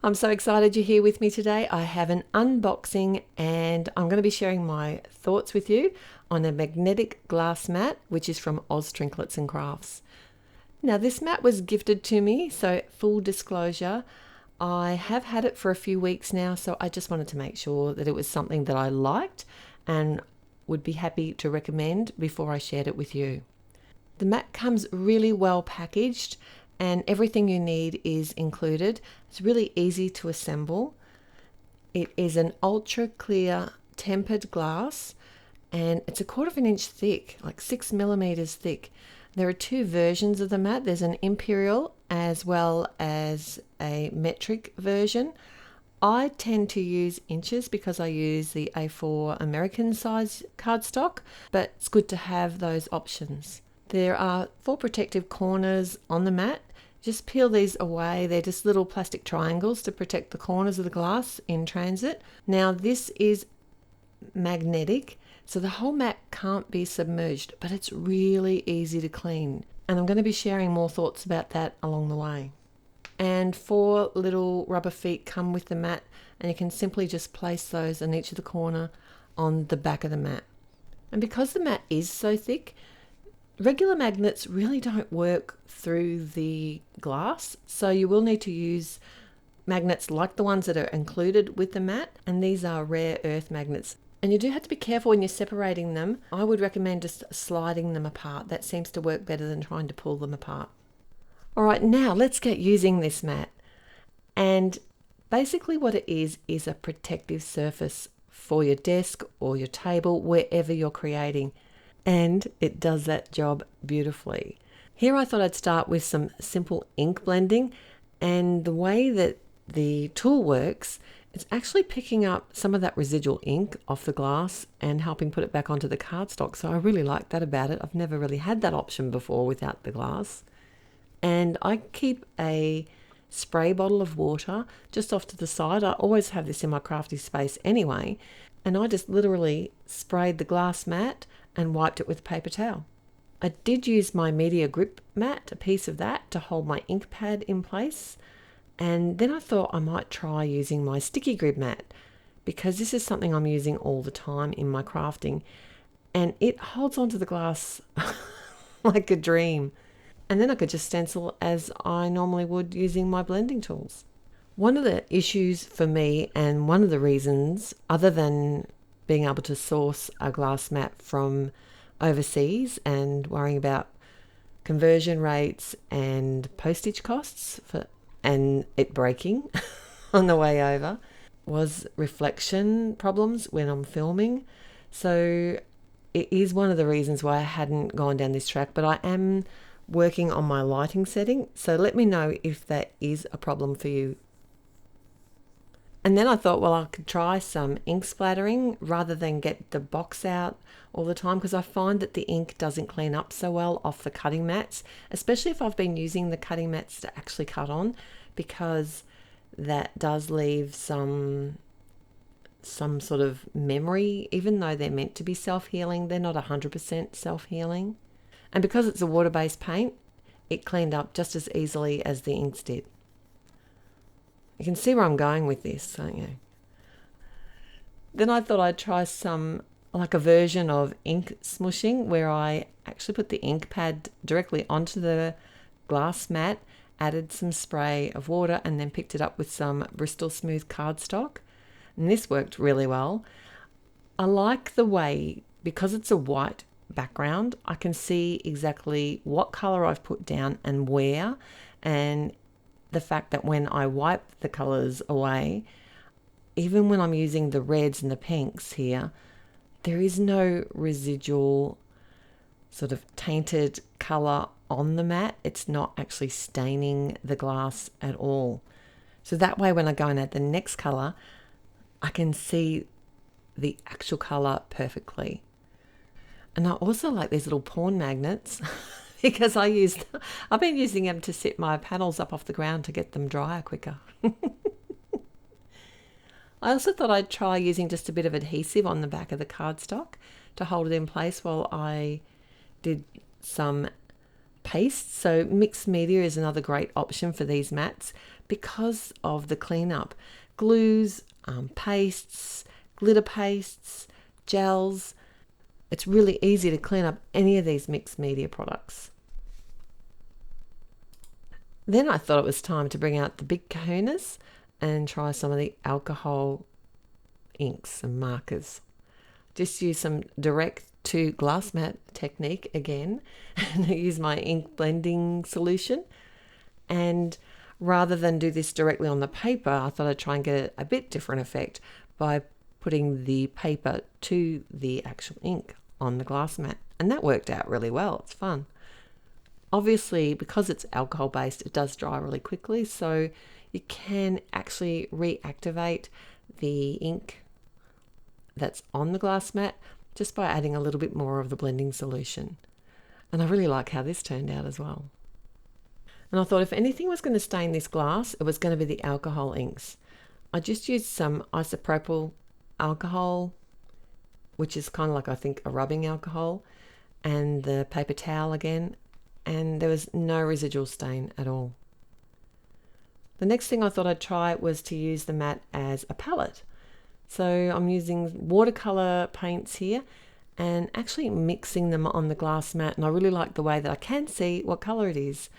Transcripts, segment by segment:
I'm so excited you're here with me today. I have an unboxing and I'm going to be sharing my thoughts with you on a magnetic glass mat, which is from Oz Trinklets and Crafts. Now this mat was gifted to me, so full disclosure, I have had it for a few weeks now, so I just wanted to make sure that it was something that I liked and would be happy to recommend before I shared it with you. The mat comes really well packaged and everything you need is included. It's really easy to assemble. It is an ultra clear tempered glass and it's 1/4 of an inch thick, like 6 millimeters thick. There are two versions of the mat. There's an imperial as well as a metric version. I tend to use inches because I use the A4 American size cardstock, but it's good to have those options. There are 4 protective corners on the mat. Just peel these away. They're just little plastic triangles to protect the corners of the glass in transit. Now this is magnetic, so the whole mat can't be submerged, but it's really easy to clean. And I'm going to be sharing more thoughts about that along the way. And 4 little rubber feet come with the mat, and you can simply just place those on each of the corner on the back of the mat. And because the mat is so thick, regular magnets really don't work through the glass, so you will need to use magnets like the ones that are included with the mat, and these are rare earth magnets. And you do have to be careful when you're separating them. I would recommend just sliding them apart. That seems to work better than trying to pull them apart. All right, now let's get using this mat. And basically what it is a protective surface for your desk or your table, wherever you're creating. And it does that job beautifully. Here I thought I'd start with some simple ink blending, and the way that the tool works, it's actually picking up some of that residual ink off the glass and helping put it back onto the cardstock. So I really like that about it. I've never really had that option before without the glass. And I keep a spray bottle of water just off to the side. I always have this in my crafty space anyway. And I just literally sprayed the glass mat and wiped it with a paper towel. I did use my media grip mat, a piece of that, to hold my ink pad in place. And then I thought I might try using my sticky grip mat, because this is something I'm using all the time in my crafting. And it holds onto the glass like a dream. And then I could just stencil as I normally would using my blending tools. One of the issues for me, and one of the reasons, other than being able to source a glass mat from overseas and worrying about conversion rates and postage costs and it breaking on the way over, was reflection problems when I'm filming. So it is one of the reasons why I hadn't gone down this track, but I am working on my lighting setting. So let me know if that is a problem for you. And then I thought, well, I could try some ink splattering rather than get the box out all the time, because I find that the ink doesn't clean up so well off the cutting mats, especially if I've been using the cutting mats to actually cut on, because that does leave some sort of memory. Even though they're meant to be self-healing, they're not 100% self-healing. And because it's a water-based paint, it cleaned up just as easily as the inks did. You can see where I'm going with this, don't you? Then I thought I'd try like a version of ink smooshing, where I actually put the ink pad directly onto the glass mat, added some spray of water, and then picked it up with some Bristol Smooth cardstock. And this worked really well. I like the way, because it's a white background, I can see exactly what color I've put down and where, and the fact that when I wipe the colors away, even when I'm using the reds and the pinks here, there is no residual sort of tainted color on the mat. It's not actually staining the glass at all. So that way when I go and add the next color, I can see the actual color perfectly. And I also like these little pawn magnets because I've been using them to sit my panels up off the ground to get them drier quicker. I also thought I'd try using just a bit of adhesive on the back of the cardstock to hold it in place while I did some paste. So mixed media is another great option for these mats, because of the cleanup. Glues, pastes, glitter pastes, gels. It's really easy to clean up any of these mixed media products. Then I thought it was time to bring out the big kahunas and try some of the alcohol inks and markers. Just use some direct to glass mat technique again, and use my ink blending solution. And rather than do this directly on the paper, I thought I'd try and get a bit different effect by putting the paper to the actual ink on the glass mat. And that worked out really well. It's fun. Obviously, because it's alcohol based, it does dry really quickly, so you can actually reactivate the ink that's on the glass mat just by adding a little bit more of the blending solution. And I really like how this turned out as well. And I thought if anything was going to stain this glass, it was going to be the alcohol inks. I just used some isopropyl alcohol, which is kind of like, I think, a rubbing alcohol, and the paper towel again, and there was no residual stain at all. The next thing I thought I'd try was to use the mat as a palette. So I'm using watercolor paints here and actually mixing them on the glass mat, and I really like the way that I can see what color it is,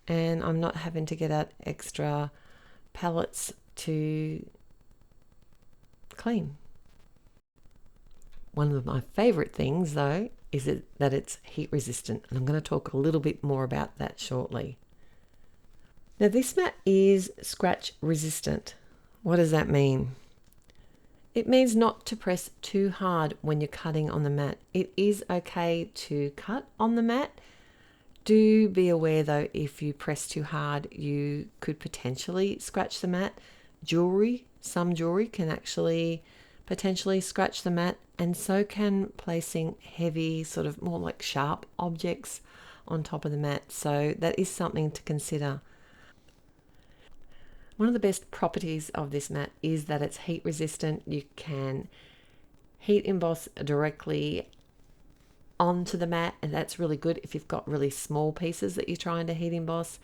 and I'm not having to get out extra palettes to clean. One of my favorite things though is that it's heat resistant, and I'm going to talk a little bit more about that shortly. Now this mat is scratch resistant. What does that mean? It means not to press too hard when you're cutting on the mat. It is okay to cut on the mat. Do be aware though, if you press too hard, you could potentially scratch the mat. Some jewelry can actually potentially scratch the mat, and so can placing heavy, sort of more like sharp objects on top of the mat. So that is something to consider. One of the best properties of this mat is that it's heat resistant. You can heat emboss directly onto the mat, and that's really good if you've got really small pieces that you're trying to heat emboss.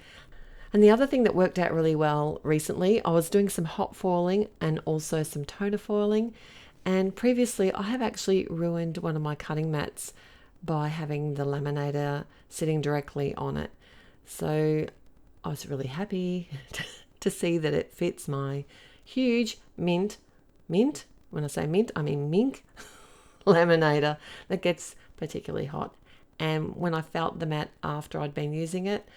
And the other thing that worked out really well recently, I was doing some hot foiling and also some toner foiling, and previously I have actually ruined one of my cutting mats by having the laminator sitting directly on it. So I was really happy to see that it fits my huge mint, when I say mint, I mean mink laminator that gets particularly hot. And when I felt the mat after I'd been using it,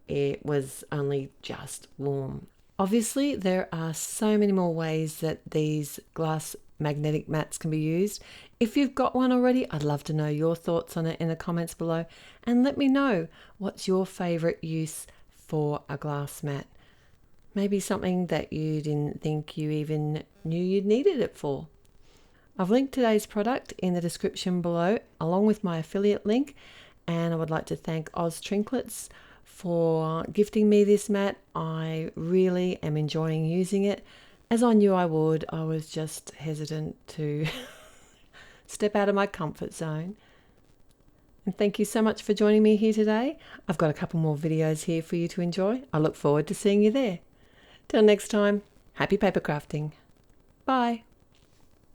it was only just warm. Obviously, there are so many more ways that these glass magnetic mats can be used. If you've got one already, I'd love to know your thoughts on it in the comments below, and let me know what's your favorite use for a glass mat. Maybe something that you didn't think you even knew you needed it for. I've linked today's product in the description below, along with my affiliate link, and I would like to thank Oz Trinklets for gifting me this mat. I really am enjoying using it. As I knew I would, I was just hesitant to step out of my comfort zone. And thank you so much for joining me here today. I've got a couple more videos here for you to enjoy. I look forward to seeing you there. Till next time, happy paper crafting. Bye.